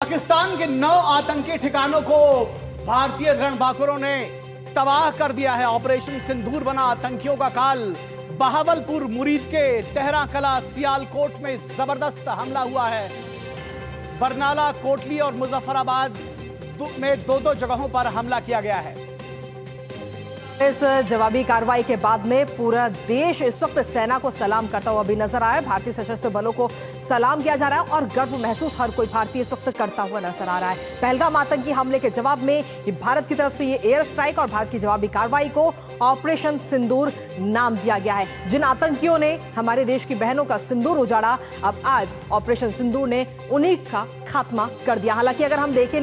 पाकिस्तान के 9 आतंकी ठिकानों को भारतीय रणबांकुरों ने तबाह कर दिया है। ऑपरेशन सिंदूर बना आतंकियों का काल। बहावलपुर, मुरीद के तेहरा कला, सियालकोट में जबरदस्त हमला हुआ है। बरनाला, कोटली और मुजफ्फराबाद में दो जगहों पर हमला किया गया है। इस जवाबी कार्रवाई के बाद में पूरा देश इस वक्त सेना को सलाम करता हुआ भी नजर आया है। भारतीय सशस्त्र बलों को सलाम किया जा रहा है और गर्व महसूस हर कोई भारतीय इस वक्त करता हुआ नजर आ रहा है। पहलगाम आतंकी हमले के जवाब में ये भारत की तरफ से ये एयर स्ट्राइक और भारत की जवाबी कार्रवाई को ऑपरेशन सिंदूर नाम दिया गया है। जिन आतंकियों ने हमारे देश की बहनों का सिंदूर उजाड़ा, अब आज ऑपरेशन सिंदूर ने उन्हीं का खात्मा कर दिया। हालांकि अगर हम देखें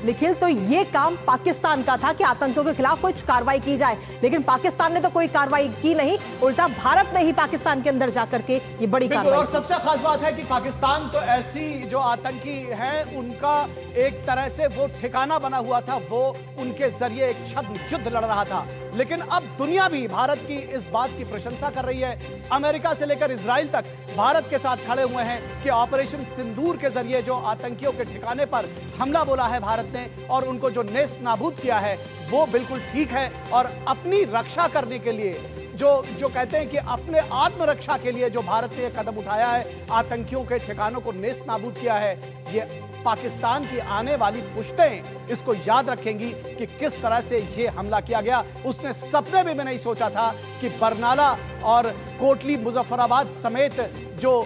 निखिल, तो ये काम पाकिस्तान का था कि आतंकियों के खिलाफ कुछ कार्रवाई की जाए, लेकिन पाकिस्तान ने तो कोई कार्रवाई की नहीं। उल्टा भारत ने ही पाकिस्तान के अंदर जाकर के ये बड़ी कार्रवाई। और सबसे खास बात है कि पाकिस्तान तो ऐसी जो आतंकी है उनका एक तरह से वो ठिकाना बना हुआ था, वो उनके जरिए एक छद्म युद्ध लड़ रहा था। लेकिन अब दुनिया भी भारत की इस बात की प्रशंसा कर रही है। अमेरिका से लेकर इजराइल तक भारत के साथ खड़े हुए हैं कि ऑपरेशन सिंदूर के जरिए जो आतंकियों के ठिकाने पर हमला बोला है भारत ने और उनको जो नेस्त नाबूद किया है वो बिल्कुल ठीक है। और अपनी रक्षा करने के लिए जो कहते हैं कि अपने आत्मरक्षा के लिए जो भारत ने कदम उठाया है, आतंकियों के ठिकानों को नेस्त नाबूद किया है, ये पाकिस्तान की आने वाली पुश्तें इसको याद रखेंगी कि किस तरह से ये हमला किया गया। उसने सपने में भी नहीं सोचा था कि बरनाला और कोटली, मुजफ्फराबाद समेत जो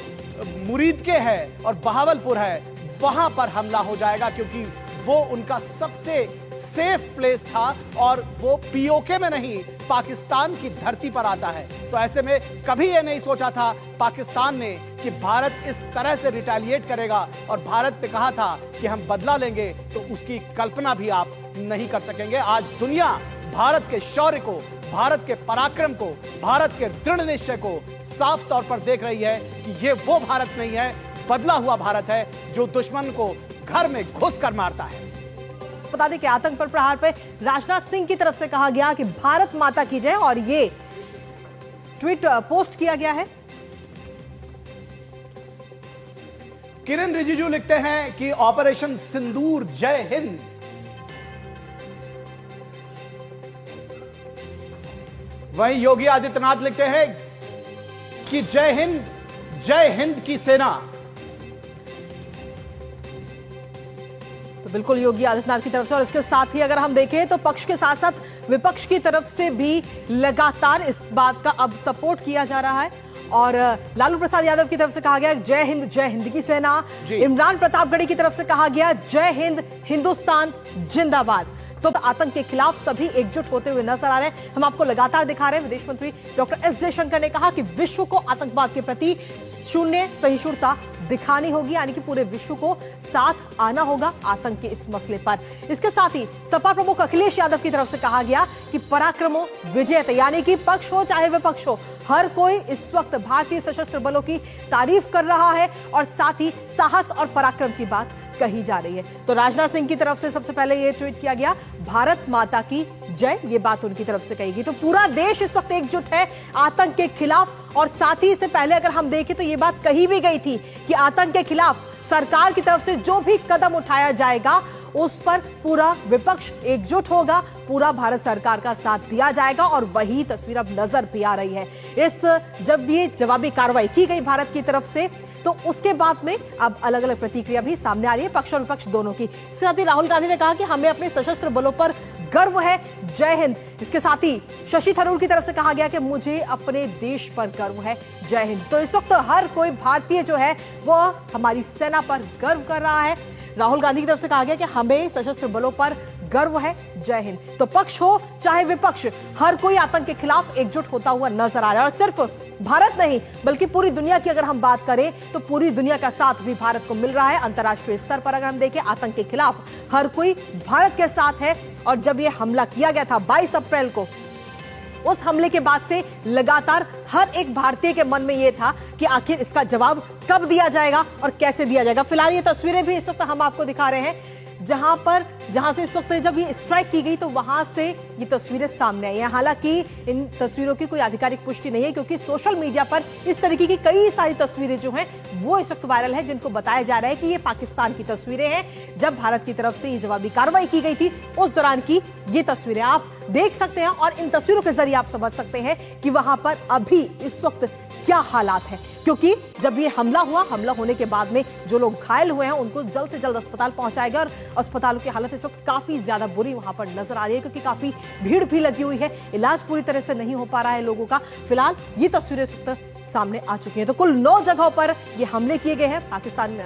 मुरीद के है और बहावलपुर है, वहां पर हमला हो जाएगा, क्योंकि वो उनका सबसे सेफ प्लेस था और वो पीओके में नहीं, पाकिस्तान की धरती पर आता है। तो ऐसे में कभी ये नहीं सोचा था पाकिस्तान ने कि भारत इस तरह से रिटेलिएट करेगा, और भारत ने कहा था कि हम बदला लेंगे, तो उसकी कल्पना भी आप नहीं कर सकेंगे। आज दुनिया भारत के शौर्य को, भारत के पराक्रम को, भारत के दृढ़ निश्चय को साफ तौर पर देख रही है कि ये वो भारत नहीं है, बदला हुआ भारत है जो दुश्मन को घर में घुस कर मारता है। बता दें कि आतंक पर प्रहार पे राजनाथ सिंह की तरफ से कहा गया कि भारत माता की जय, और ये ट्वीट पोस्ट किया गया है। किरण रिजिजू लिखते हैं कि ऑपरेशन सिंदूर जय हिंद। वहीं योगी आदित्यनाथ लिखते हैं कि जय हिंद की सेना। तो बिल्कुल योगी आदित्यनाथ की तरफ से, और इसके साथ ही अगर हम देखें तो पक्ष के साथ साथ विपक्ष की तरफ से भी लगातार इस बात का अब सपोर्ट किया जा रहा है। और लालू प्रसाद यादव की तरफ से कहा गया जय हिंद की सेना। इमरान प्रतापगढ़ी की तरफ से कहा गया जय हिंद, हिंदुस्तान जिंदाबाद। तो आतंक के खिलाफ सभी एकजुट होते हुए नजर आ रहे हैं। हम आपको लगातार दिखा रहे हैं। विदेश मंत्री डॉक्टर एस जयशंकर ने कहा कि विश्व को आतंकवाद के प्रति शून्य सहिष्णुता दिखानी होगी, यानी कि पूरे विश्व को साथ आना होगा आतंक के इस मसले पर। इसके साथ ही सपा प्रमुख अखिलेश यादव की तरफ से कहा गया कि पराक्रमो विजयते, यानी कि पक्ष हो चाहे विपक्ष हो, हर कोई इस वक्त भारतीय सशस्त्र बलों की तारीफ कर रहा है और साथ ही साहस और पराक्रम की बात कही जा रही है। तो राजनाथ सिंह की तरफ से सबसे पहले यह ट्वीट किया गया, भारत माता की जय, ये बात उनकी तरफ से कही गई। तो पूरा देश इस वक्त एकजुट है आतंक के खिलाफ। और साथ ही इससे पहले अगर हम देखें तो ये बात कही भी गई थी कि आतंक के खिलाफ सरकार की तरफ से जो भी कदम उठाया जाएगा उस पर पूरा विपक्ष एकजुट होगा, पूरा भारत सरकार का साथ दिया जाएगा। और वही तस्वीर अब नजर भी आ रही है। जब भी जवाबी कार्रवाई की गई भारत की तरफ से, तो उसके बाद में अब अलग अलग प्रतिक्रिया भी सामने आ रही है, पक्ष और विपक्ष दोनों की। इसके साथ ही राहुल गांधी ने कहा कि हमें अपने सशस्त्र बलों पर गर्व है, जय हिंद। इसके साथ ही शशि थरूर की तरफ से कहा गया कि मुझे अपने देश पर गर्व है, जय हिंद। तो इस वक्त हर कोई भारतीय जो है वो हमारी सेना पर गर्व कर रहा है। राहुल गांधी की तरफ से कहा गया कि हमें सशस्त्र बलों पर गर्व है, जय हिंद। तो पक्ष हो चाहे विपक्ष, हर कोई आतंक के खिलाफ एकजुट होता हुआ नजर आ रहा है। और सिर्फ भारत नहीं बल्कि पूरी दुनिया की अगर हम बात करें तो पूरी दुनिया का साथ भी भारत को मिल रहा है। अंतर्राष्ट्रीय स्तर पर अगर हम देखें आतंक के खिलाफ हर कोई भारत के साथ है। और जब यह हमला किया गया था 22 अप्रैल को, उस हमले के बाद से लगातार हर एक भारतीय के मन में यह था कि आखिर इसका जवाब कब दिया जाएगा और कैसे दिया जाएगा। फिलहाल ये तस्वीरें भी इस वक्त हम आपको दिखा रहे हैं जहां से इस वक्त जब ये स्ट्राइक की गई तो वहां से ये तस्वीरें सामने आई हैं। हालांकि इन तस्वीरों की कोई आधिकारिक पुष्टि नहीं है, क्योंकि सोशल मीडिया पर इस तरीके की कई सारी तस्वीरें जो हैं वो इस वक्त वायरल है, जिनको बताया जा रहा है कि ये पाकिस्तान की तस्वीरें हैं। जब भारत की तरफ से ये जवाबी कार्रवाई की गई थी उस दौरान की ये तस्वीरें आप देख सकते हैं, और इन तस्वीरों के जरिए आप समझ सकते हैं कि वहां पर अभी इस वक्त क्या हालात हैं। क्योंकि जब ये हमला होने के बाद में जो लोग घायल हुए हैं उनको जल्द से जल्द अस्पताल पहुंचाया गया, और अस्पतालों की हालत इस वक्त काफी ज्यादा बुरी वहां पर नजर आ रही है, क्योंकि काफी भीड़ भी लगी हुई है, इलाज पूरी तरह से नहीं हो पा रहा है लोगों का। फिलहाल ये तस्वीरें इस वक्त सामने आ चुकी हैं। तो कुल 9 जगहों पर ये हमले किए गए हैं पाकिस्तान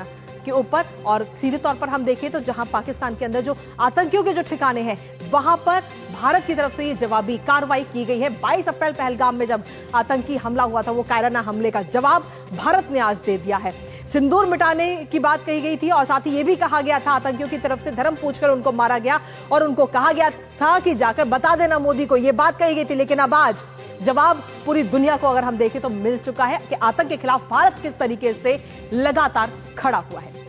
के ऊपर, और सीधे तौर पर हम देखें तो जहां पाकिस्तान के अंदर जो आतंकियों के जो ठिकाने हैं वहां पर भारत की तरफ से ये जवाबी कार्रवाई की गई है। 22 अप्रैल पहलगाम में जब आतंकी हमला हुआ था, वो कायराना हमले का जवाब भारत ने आज दे दिया है। सिंदूर मिटाने की बात कही गई थी, और साथ ही ये भी कहा गया था आतंकियों की तरफ से धर्म पूछकर उनको मारा गया, और उनको कहा गया था कि जाकर बता देना मोदी को, ये बात कही गई थी। लेकिन अब आज जवाब पूरी दुनिया को अगर हम देखें तो मिल चुका है कि आतंक के खिलाफ भारत किस तरीके से लगातार खड़ा हुआ है।